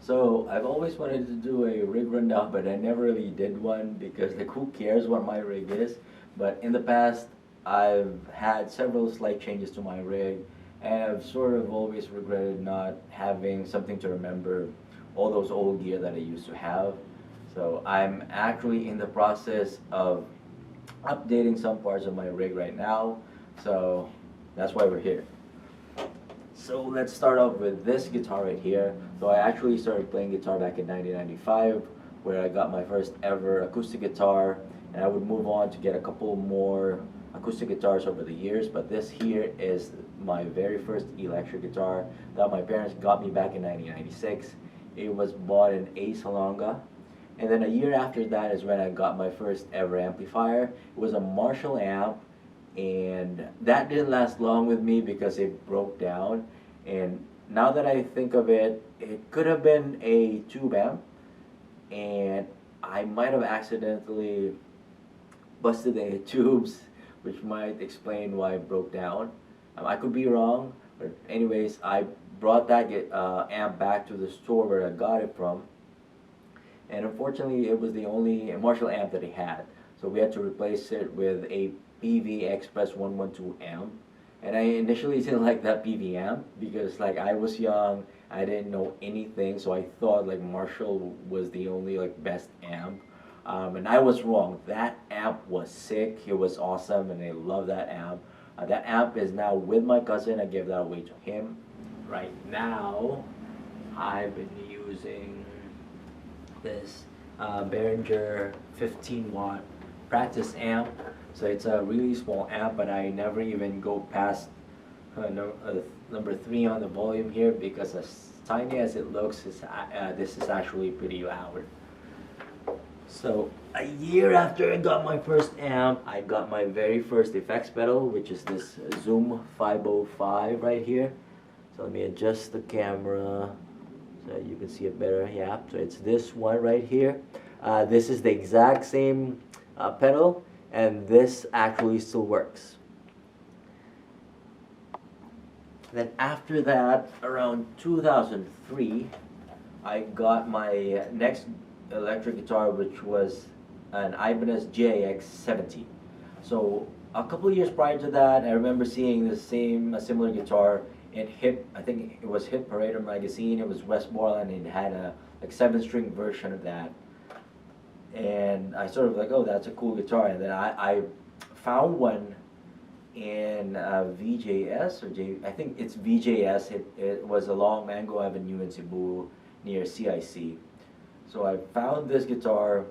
So I've always wanted to do a rig rundown, but I never really did one because like who cares what my rig is? But in the past, I've had several slight changes to my rig, and I've sort of always regretted not having something to remember all those old gear that I used to have. So I'm actually in the process of updating some parts of my rig right now. So that's why we're here. So let's start off with this guitar right here. So I actually started playing guitar back in 1995, where I got my first ever acoustic guitar, and I would move on to get a couple more acoustic guitars over the years, but this here is my very first electric guitar that my parents got me back in 1996. It was bought in A Salonga, and then a year after that is when I got my first ever amplifier. It was a Marshall amp, and that didn't last long with me because it broke down. And now that I think of it, it could have been a tube amp, and I might have accidentally busted the tubes, which might explain why it broke down. I could be wrong, but anyways, I brought that amp back to the store where I got it from, and unfortunately it was the only Marshall amp that it had. So we had to replace it with a PV Express 112 amp. And I initially didn't like that PV amp because like I was young, I didn't know anything, so I thought like Marshall was the only like best amp. And I was wrong. That amp was sick, it was awesome, and I love that amp. That amp is now with my cousin. I gave that away to him. Right now, I've been using this Behringer 15-watt practice amp. So it's a really small amp, but I never even go past number 3 on the volume here because as tiny as it looks, this is actually pretty loud. So a year after I got my first amp, I got my very first effects pedal, which is this Zoom 505 right here. So let me adjust the camera so you can see it better. Yeah, so it's this one right here. This is the exact same pedal, and this actually still works. Then after that, around 2003, I got my next electric guitar, which was an Ibanez RGA42. So a couple of years prior to that, I remember seeing a similar guitar in Hit. I think it was Hit Parader magazine. It was Westmoreland, and it had a like 7-string version of that. And I sort of like, oh, that's a cool guitar. And then I found one in VJS I think it's VJS. It was along Mango Avenue in Cebu near CIC. So I found this guitar.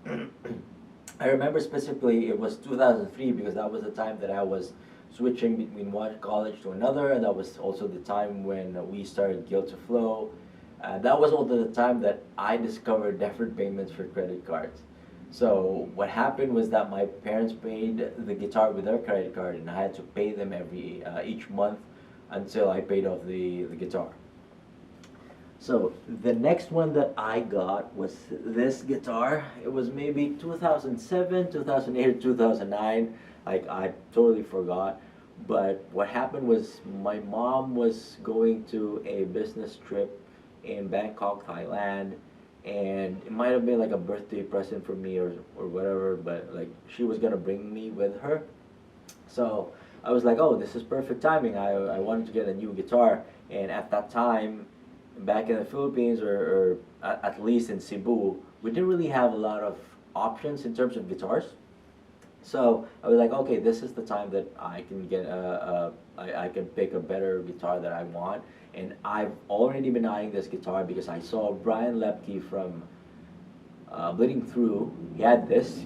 I remember specifically it was 2003 because that was the time that I was switching between one college to another, and that was also the time when we started Guild to Flow. That was also the time that I discovered deferred payments for credit cards. So what happened was that my parents paid the guitar with their credit card, and I had to pay them each month until I paid off the guitar. So the next one that I got was this guitar. It was maybe 2007, 2008, or 2009. Like I totally forgot. But what happened was my mom was going to a business trip in Bangkok, Thailand, and it might have been like a birthday present for me or whatever, but like she was gonna bring me with her. So I was like, oh, this is perfect timing. I wanted to get a new guitar, and at that time, back in the Philippines or at least in Cebu, we didn't really have a lot of options in terms of guitars. So I was like, okay, this is the time that I can get I can pick a better guitar that I want. And I've already been eyeing this guitar because I saw Brian Lepke from Bleeding Through. He had this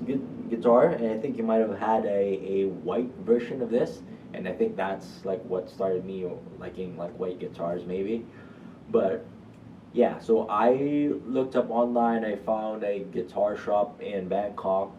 guitar, and I think he might have had a white version of this. And I think that's like what started me liking like white guitars maybe. But yeah, so I looked up online. I found a guitar shop in Bangkok,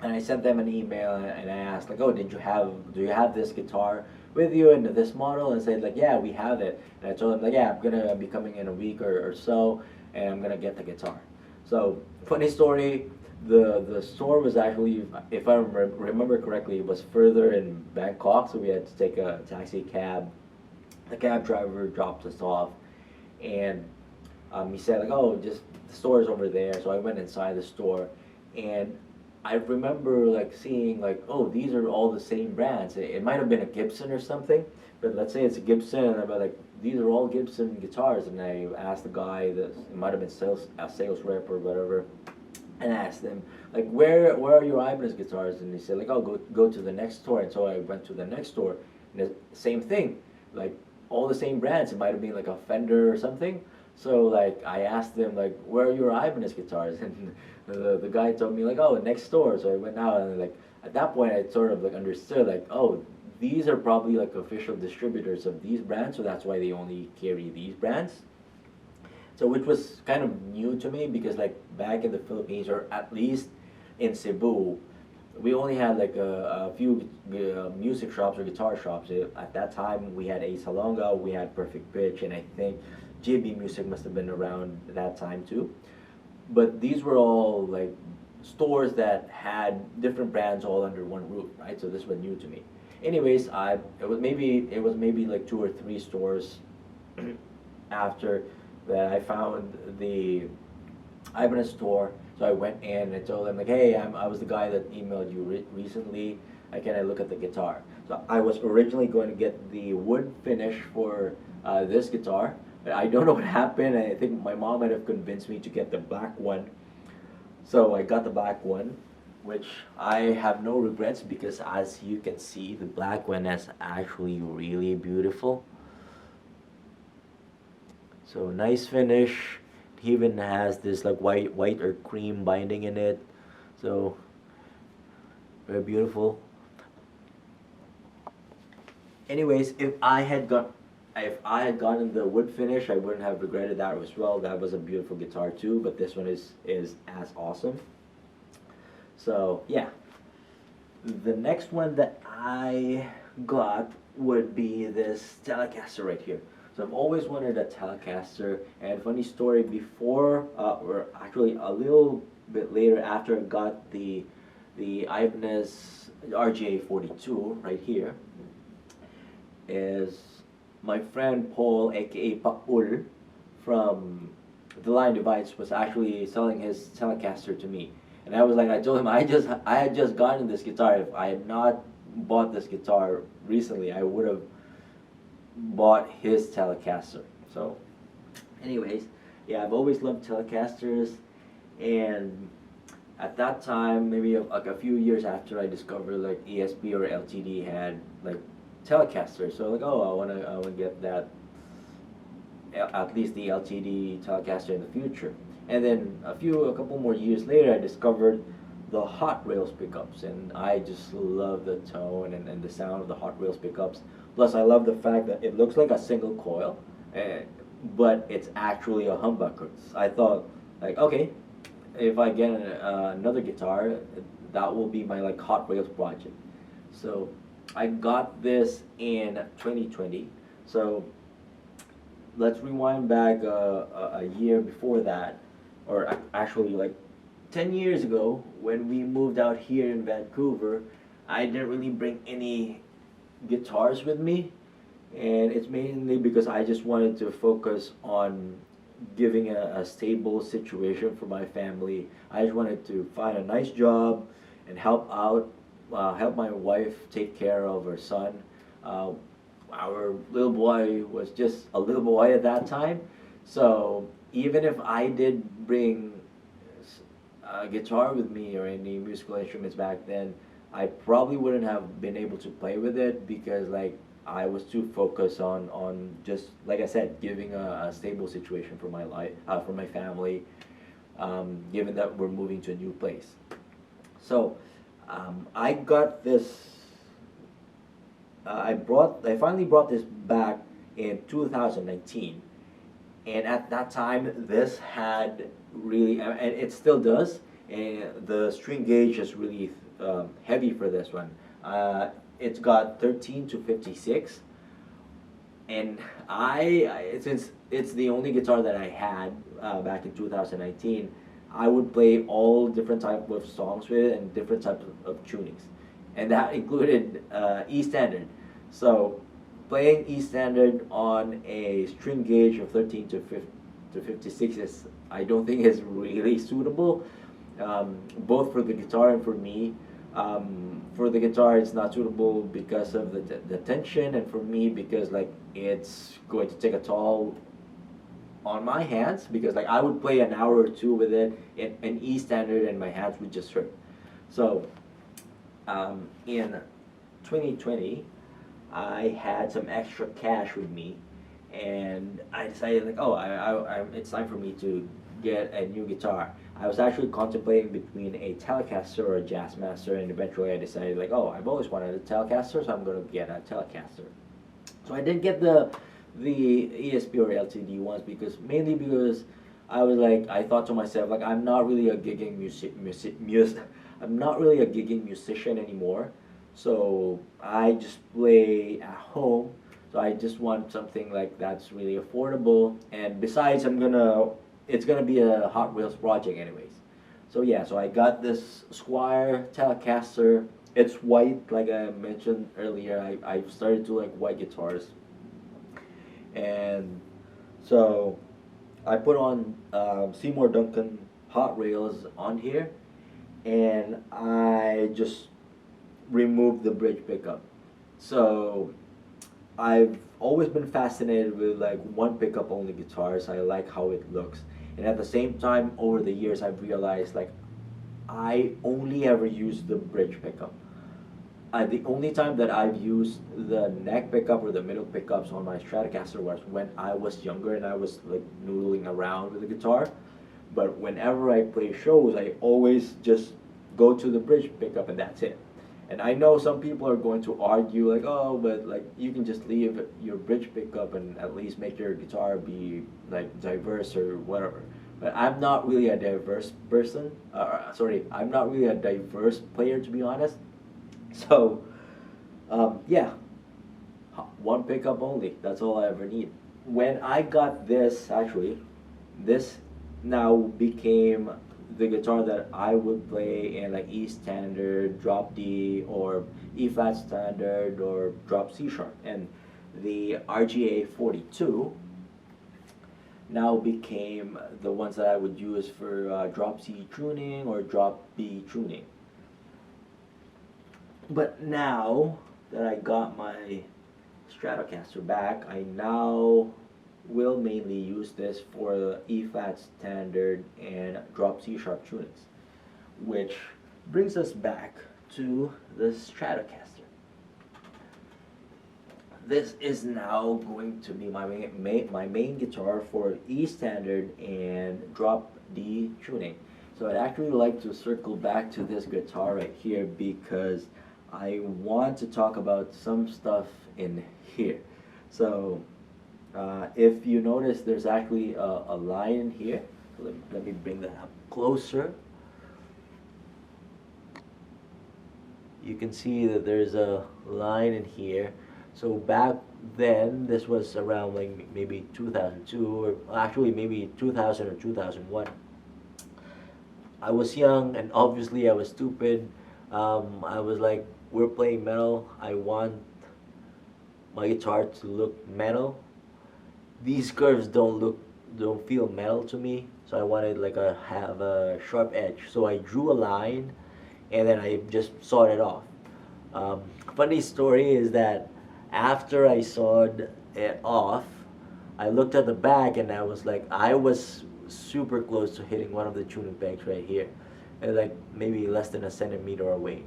and I sent them an email and I asked like, oh, do you have this guitar with you and this model? And said like, yeah, we have it. And I told them like, yeah, I'm gonna be coming in a week or so, and I'm gonna get the guitar. So funny story, the store was actually, if I remember correctly, it was further in Bangkok, so we had to take a taxi cab. The cab driver dropped us off, and He said like, oh, just the store's over there. So I went inside the store, and I remember like seeing like, oh, these are all the same brands. It might have been a Gibson or something, but let's say it's a Gibson, and I'm like, these are all Gibson guitars. And I asked the guy, that it might have been a sales rep or whatever, and I asked him like, where are your Ibanez guitars? And he said like, oh, go to the next store. And so I went to the next store, and the same thing, like all the same brands. It might have been like a Fender or something. So like I asked them like, where are your Ibanez guitars? And the guy told me like, oh, next door. So I went out, and like at that point I sort of like understood like, oh, these are probably like official distributors of these brands, so that's why they only carry these brands. So which was kind of new to me, because like back in the Philippines, or at least in Cebu, we only had like a few music shops or guitar shops. At that time we had Ace Salonga, we had Perfect Pitch, and I think JB Music must have been around that time too. But these were all like stores that had different brands all under one roof, right? So this was new to me. Anyways, it was maybe like 2 or 3 stores after that I found the Ibanez store. So I went in and I told them like, hey, I was the guy that emailed you recently. Can I look at the guitar? So I was originally going to get the wood finish for this guitar, but I don't know what happened. I think my mom might have convinced me to get the black one. So I got the black one, which I have no regrets, because as you can see, the black one is actually really beautiful. So nice finish. It even has this like white or cream binding in it. So very beautiful. Anyways, if I had gotten the wood finish, I wouldn't have regretted that as well. That was a beautiful guitar too, but this one is as awesome. So yeah, the next one that I got would be this Telecaster right here. So I've always wanted a Telecaster, and funny story, before or actually a little bit later, after I got the Ibanez RGA42 right here, is my friend Paul, aka Paul, from The Line Divides, was actually selling his Telecaster to me. And I was like, I told him I had just gotten this guitar. If I had not bought this guitar recently, I would have bought his Telecaster. So anyways, yeah, I've always loved Telecasters, and at that time, maybe like a few years after, I discovered like ESP or LTD had like Telecaster. So like, oh, I wanna get that, at least the LTD Telecaster in the future. And then a couple more years later, I discovered the Hot Rails pickups, and I just love the tone and the sound of the Hot Rails pickups. Plus, I love the fact that it looks like a single coil, but it's actually a humbucker. I thought, like, okay, if I get another guitar, that will be my like Hot Rails project. So I got this in 2020. So let's rewind back a year before that, or actually like 10 years ago, when we moved out here in Vancouver. I didn't really bring any guitars with me, and it's mainly because I just wanted to focus on giving a stable situation for my family. I just wanted to find a nice job and help my wife take care of her son. Our little boy was just a little boy at that time, so even if I did bring a guitar with me or any musical instruments back then, I probably wouldn't have been able to play with it, because like I was too focused on just, like I said, giving a stable situation for my life, for my family, given that we're moving to a new place. So I got this. I finally brought this back in 2019, and at that time this had really, and it still does, and the string gauge is really heavy for this one. It's got 13 to 56, and since it's the only guitar that I had back in 2019, I would play all different types of songs with it and different types of tunings, and that included E standard. So playing E standard on a string gauge of 13 to to 56 is, I don't think is really suitable, both for the guitar and for me. For the guitar, it's not suitable because of the tension, and for me because like it's going to take a toll on my hands, because like I would play an hour or two with it in E standard and my hands would just hurt. So in 2020, I had some extra cash with me, and I decided like, oh, it's time for me to get a new guitar. I was actually contemplating between a Telecaster or a Jazzmaster, and eventually I decided like, oh, I've always wanted a Telecaster, so I'm gonna get a Telecaster. So I didn't get the ESP or LTD ones mainly because I was like, I thought to myself like, I'm not really a gigging musician anymore. So I just play at home. So I just want something like that's really affordable. And besides, it's gonna be a Hot Wheels project anyways. So yeah, so I got this Squier Telecaster. It's white, like I mentioned earlier. I started to like white guitars. And so I put on Seymour Duncan hot rails on here, and I just removed the bridge pickup. So I've always been fascinated with like one pickup only guitars. I like how it looks, and at the same time, over the years, I've realized like I only ever use the bridge pickup. The only time that I've used the neck pickup or the middle pickups on my Stratocaster was when I was younger and I was like noodling around with the guitar. But whenever I play shows, I always just go to the bridge pickup and that's it. And I know some people are going to argue like, oh, but like you can just leave your bridge pickup and at least make your guitar be like diverse or whatever. But I'm not really a diverse person. I'm not really a diverse player, to be honest. So, yeah, one pickup only. That's all I ever need. When I got this, actually, this now became the guitar that I would play in like E standard, drop D, or E flat standard, or drop C sharp. And the RGA42 now became the ones that I would use for drop C tuning or drop B tuning. But now that I got my Stratocaster back, I now will mainly use this for the E flat standard and drop C sharp tunings, which brings us back to the Stratocaster. This is now going to be my main guitar for E standard and drop D tuning. So I'd actually like to circle back to this guitar right here because I want to talk about some stuff in here. So if you notice, there's actually a line in here. Let me bring that up closer. You can see that there's a line in here. So back then, this was around like maybe 2002, or actually maybe 2000 or 2001. I was young and obviously I was stupid. I was like, we're playing metal. I want my guitar to look metal. These curves don't feel metal to me, so I wanted like have a sharp edge. So I drew a line, and then I just sawed it off. Funny story is that after I sawed it off, I looked at the back and I was super close to hitting one of the tuning pegs right here, and like maybe less than a centimeter away.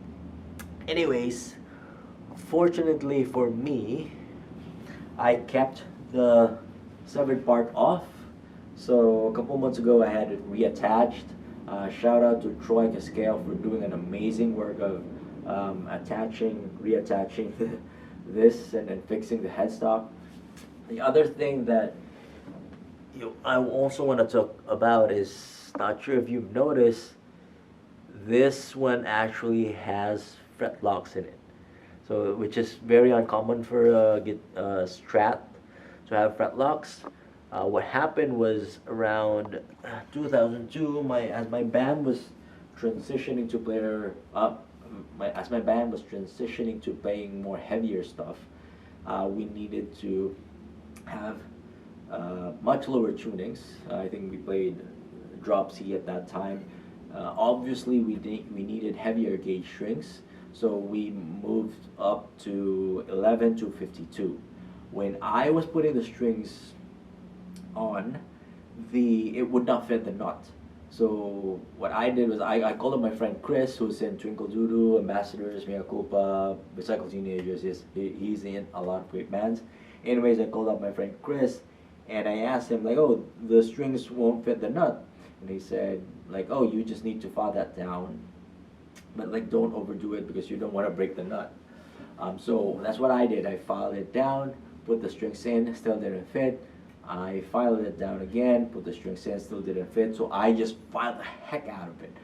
Anyways, fortunately for me, I kept the severed part off. So a couple months ago I had it reattached. Shout out to Troy Cascale for doing an amazing work of reattaching this and then fixing the headstock. The other thing that I also want to talk about is, not sure if you've noticed, this one actually has fret locks in it, so which is very uncommon for Strat to have fret locks. What happened was around 2002, as my band was transitioning to playing more heavier stuff, we needed to have much lower tunings. I think we played drop C at that time. Obviously, we needed heavier gauge strings, so we moved up to 11 to 52. When I was putting the strings on, it would not fit the nut. So what I did was I called up my friend Chris, who's in Twinkle Doodoo, Ambassadors, Mea Culpa, Recycle Teenagers. He's in a lot of great bands. Anyways, I called up my friend Chris, and I asked him like, oh, the strings won't fit the nut. And he said like, oh, you just need to file that down, but like don't overdo it because you don't want to break the nut. So that's what I did. I filed it down, put the strings in, still didn't fit. I filed it down again, put the strings in, still didn't fit, so I just filed the heck out of it.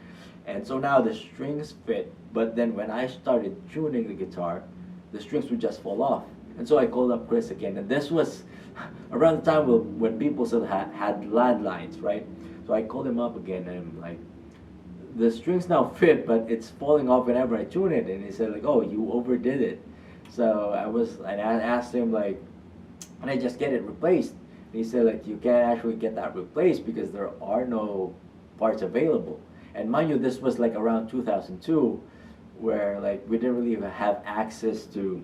And so now the strings fit, but then when I started tuning the guitar, the strings would just fall off. And so I called up Chris again, and this was around the time when people still had landlines, right? So I called him up again, and I'm like, the strings now fit, but it's falling off whenever I tune it. And he said like, oh, you overdid it. So I asked him like, can I just get it replaced? And he said like, you can't actually get that replaced because there are no parts available. And mind you, this was like around 2002, where like we didn't really have access to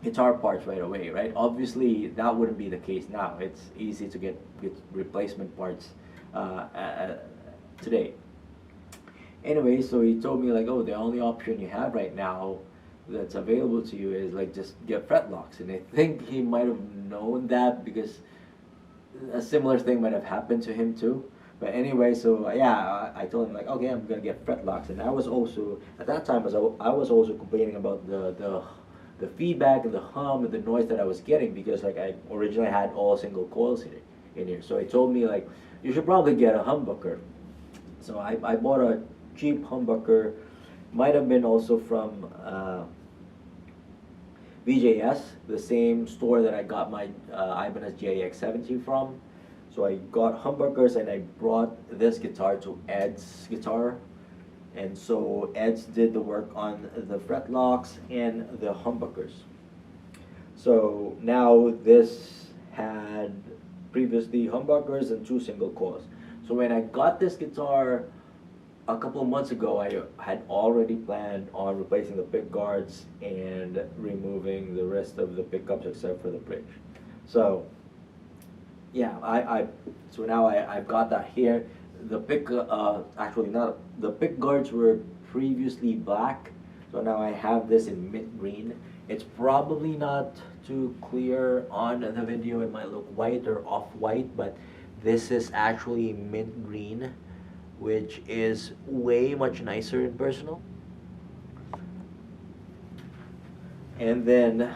guitar parts right away, right? Obviously, that wouldn't be the case now. It's easy to get replacement parts today. Anyway, so he told me like, oh, the only option you have right now that's available to you is like just get fret locks. And I think he might have known that because a similar thing might have happened to him too. But anyway, so yeah, I told him like, okay, I'm gonna get fret locks. And I was also at that time I was also complaining about the feedback and the hum and the noise that I was getting because like I originally had all single coils in here. So he told me like, you should probably get a humbucker. So I bought a cheap humbucker, might have been also from VJS, the same store that I got my Ibanez RGA42 from. So I got humbuckers and I brought this guitar to Ed's guitar. And so Ed's did the work on the fret locks and the humbuckers. So now this had previously humbuckers and 2 single coils. So when I got this guitar a couple of months ago, I had already planned on replacing the pick guards and removing the rest of the pickups except for the bridge. So yeah, so now I've got that here. The actually not, the pick guards were previously black, so now I have this in mint green. It's probably not too clear on the video. It might look white or off-white, but this is actually mint green, which is way much nicer in personal. And then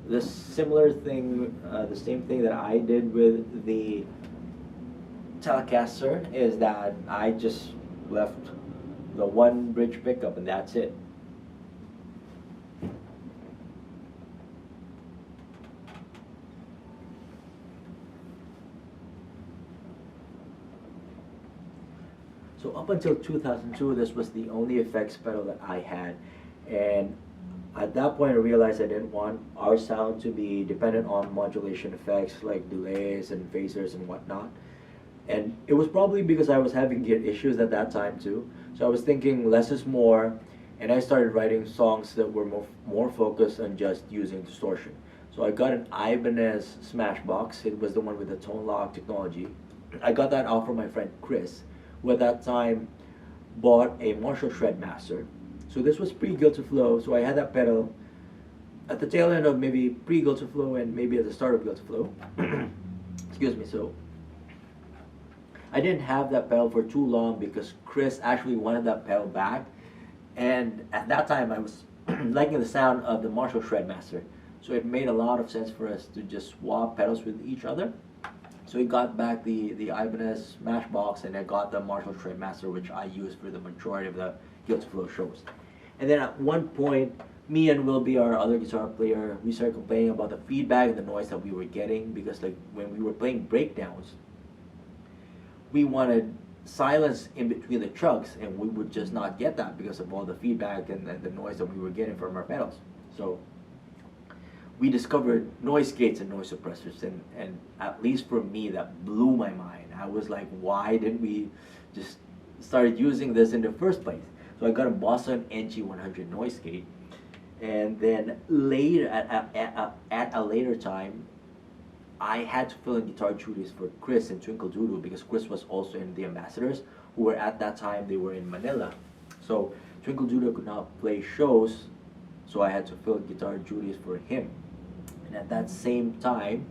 the similar thing, the same thing that I did with the Telecaster is that I just left the one bridge pickup and that's it. So up until 2002, this was the only effects pedal that I had, and at that point I realized I didn't want our sound to be dependent on modulation effects like delays and phasers and whatnot. And it was probably because I was having gear issues at that time too. So I was thinking less is more, and I started writing songs that were more focused on just using distortion. So I got an Ibanez Smashbox. It was the one with the tone lock technology. I got that off from my friend Chris, who at that time bought a Marshall Shredmaster. So this was pre-Guilt to Flow, so I had that pedal at the tail end of maybe pre-Guilt to Flow and maybe at the start of Guilt to Flow. Excuse me. So I didn't have that pedal for too long because Chris actually wanted that pedal back, and at that time I was liking the sound of the Marshall Shredmaster. So it made a lot of sense for us to just swap pedals with each other. So we got back the Ibanez Smashbox, and I got the Marshall Shredmaster, which I used for the majority of the Guilt to Flow shows. And then at one point, me and Wilby, our other guitar player, we started complaining about the feedback and the noise that we were getting, because like when we were playing breakdowns, we wanted silence in between the chugs, and we would just not get that because of all the feedback and the noise that we were getting from our pedals. So we discovered noise gates and noise suppressors, and at least for me, that blew my mind. I was like, why didn't we just start using this in the first place? So I got a Boston NG100 noise gate, and then later, at a later time, I had to fill in guitar duties for Chris and Twinkle Doodle, because Chris was also in the Ambassadors, who were at that time, they were in Manila. So Twinkle Doodle could not play shows, so I had to fill in guitar duties for him. And at that same time,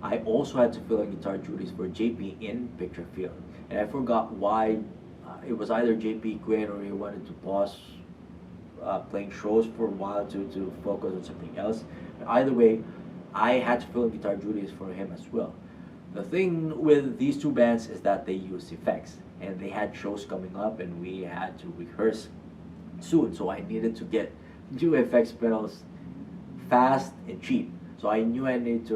I also had to fill in guitar duties for JP in Picture Field. And I forgot why. It was either JP quit or he wanted to pause playing shows for a while to focus on something else. But either way, I had to fill in guitar duties for him as well. The thing with these two bands is that they use effects, and they had shows coming up, and we had to rehearse soon, so I needed to get new effects pedals fast and cheap. So I knew I needed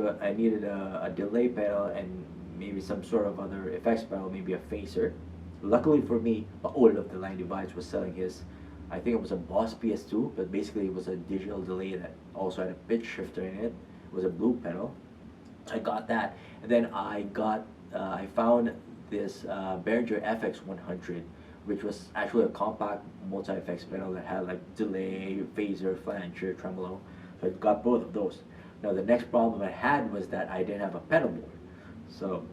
a delay pedal and maybe some sort of other effects pedal, maybe a phaser. Luckily for me, Paul of the Line Divides was selling his, I think it was a Boss PS2, but basically it was a digital delay that also had a pitch shifter in it. It was a blue pedal. I got that, and then I found this Behringer FX100, which was actually a compact multi-effects pedal that had like delay, phaser, flanger, tremolo. So I got both of those. Now the next problem I had was that I didn't have a pedal board. So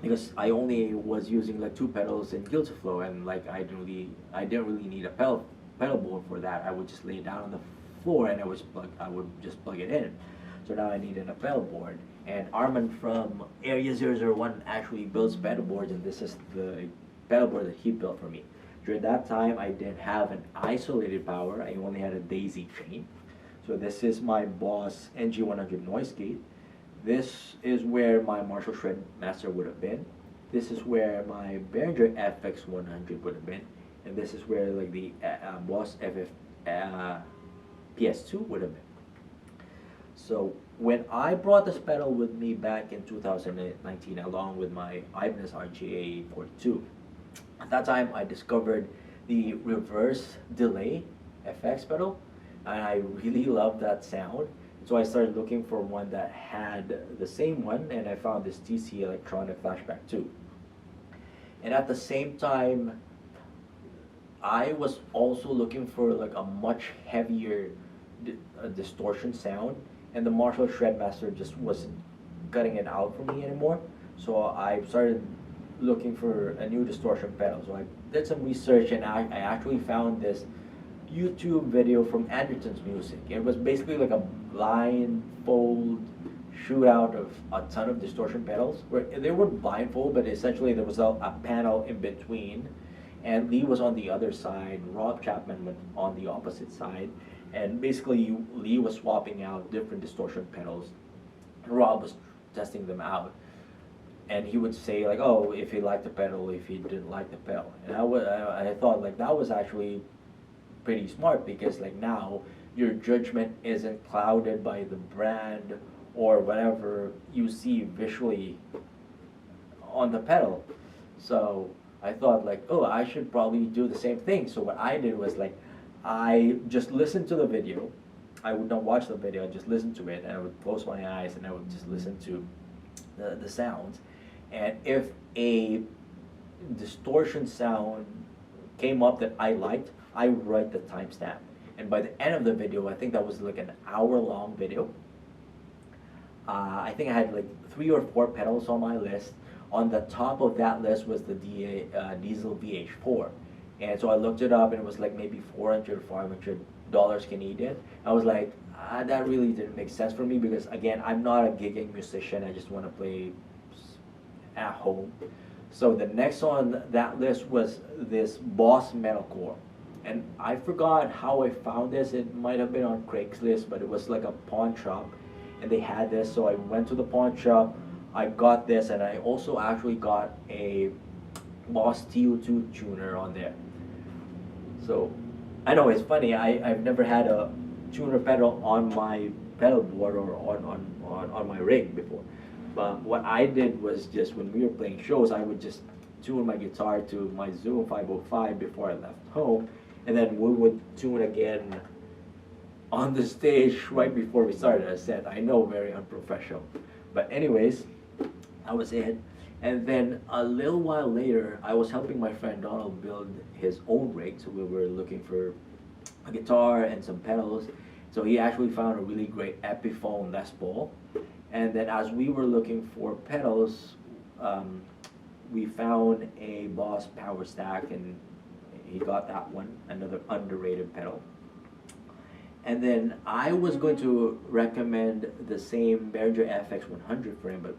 because I only was using like 2 pedals in Gilterflow, and like I didn't really need a pedal board for that. I would just lay it down on the floor and I would just plug it in. So now I needed a pedal board, and Armand from Area 001 actually builds pedal boards, and this is the pedal board that he built for me. During that time, I didn't have an isolated power. I only had a daisy chain. So this is my Boss NG100 noise gate. This is where my Marshall Shred Master would have been. This is where my Behringer FX100 would have been, and this is where like the Boss PS2 would have been. So when I brought this pedal with me back in 2019, along with my Ibanez RGA42, at that time I discovered the reverse delay FX pedal, and I really loved that sound. So I started looking for one that had the same one, and I found this TC Electronic Flashback 2. And at the same time, I was also looking for like a much heavier distortion sound, and the Marshall Shredmaster just wasn't cutting it out for me anymore. So I started looking for a new distortion pedal. So I did some research, and I actually found this YouTube video from Anderton's Music. It was basically like a blindfold shootout of a ton of distortion pedals. Where they were blindfold, but essentially there was a panel in between, and Lee was on the other side, Rob Chapman was on the opposite side, and basically Lee was swapping out different distortion pedals, and Rob was testing them out. And he would say like, oh, if he liked the pedal, if he didn't like the pedal. And I thought like that was actually pretty smart, because like now your judgment isn't clouded by the brand or whatever you see visually on the pedal. So I thought like, oh, I should probably do the same thing. So what I did was like, I just listened to the video. I would not watch the video, I just listened to it, and I would close my eyes and I would just listen to the sounds. And if a distortion sound came up that I liked, I would write the timestamp. And by the end of the video, I think that was like an hour-long video, I think I had like 3 or 4 pedals on my list. On the top of that list was the Diesel VH4. And so I looked it up, and it was like maybe $400 or $500 Canadian. I was like, that really didn't make sense for me, because again, I'm not a gigging musician. I just want to play at home. So the next on that list was this Boss Metalcore. And I forgot how I found this. It might have been on Craigslist, but it was like a pawn shop, and they had this. So I went to the pawn shop, I got this, and I also actually got a Boss TU2 tuner on there. So I know it's funny, I've never had a tuner pedal on my pedal board or on my rig before. But what I did was, just when we were playing shows, I would just tune my guitar to my Zoom 505 before I left home, and then we would tune again on the stage right before we started a set. I know, very unprofessional. But anyways, that was it. And then a little while later, I was helping my friend Donald build his own rig. So we were looking for a guitar and some pedals. So he actually found a really great Epiphone Les Paul. And then as we were looking for pedals, we found a Boss Power Stack, and he got that one, another underrated pedal. And then I was going to recommend the same Behringer FX100 for him, but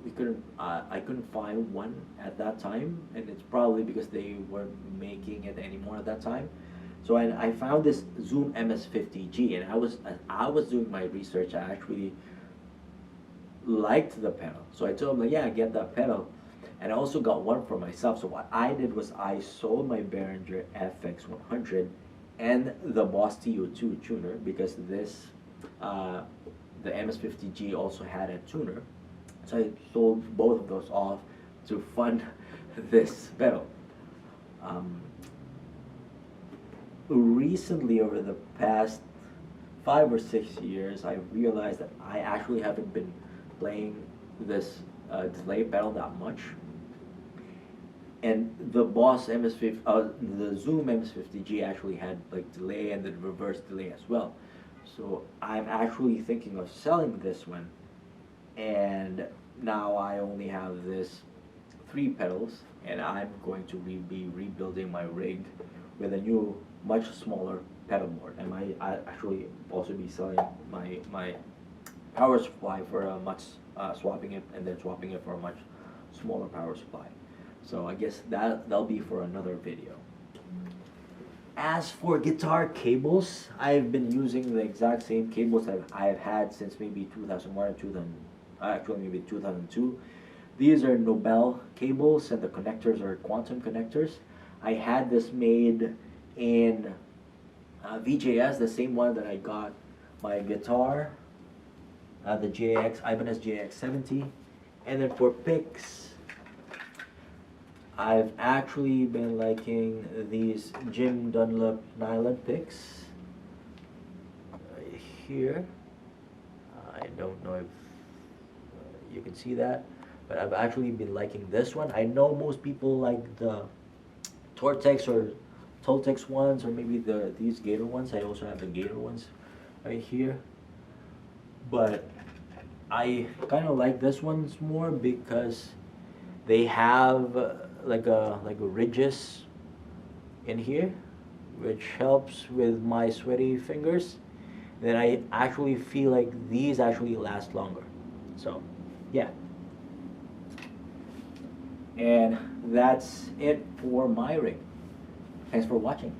I couldn't find one at that time, and it's probably because they weren't making it anymore at that time. So I found this Zoom MS50G, and I was doing my research. I actually liked the pedal, so I told him, like, yeah, get that pedal. And I also got one for myself. So what I did was I sold my Behringer FX100 and the Boss TO2 tuner, because this the MS50G also had a tuner. So I sold both of those off to fund this pedal. Recently, over the past 5 or 6 years, I realized that I actually haven't been playing this delay pedal that much. And the Boss MS50, the Zoom MS50G actually had like delay and the reverse delay as well. So I'm actually thinking of selling this one, and now I only have this 3 pedals, and I'm going to be rebuilding my rig with a new, much smaller pedal board. And I actually also be selling my power supply for a much swapping it for a much smaller power supply. So I guess that'll be for another video. As for guitar cables, I've been using the exact same cables that I've had since maybe 2001 or 2000, actually maybe 2002. These are Nobel cables, and the connectors are quantum connectors. I had this made in VJS, the same one that I got my guitar, the Ibanez JX70. And then for picks, I've actually been liking these Jim Dunlop nylon picks here. I don't know if you can see that, but I've actually been liking this one. I know most people like the Tortex or Toltex ones, or maybe these Gator ones. I also have the Gator ones right here, but I kind of like this ones more because they have like a ridges in here, which helps with my sweaty fingers. Then I actually feel like these actually last longer. So yeah, and that's it for my rig. Thanks for watching.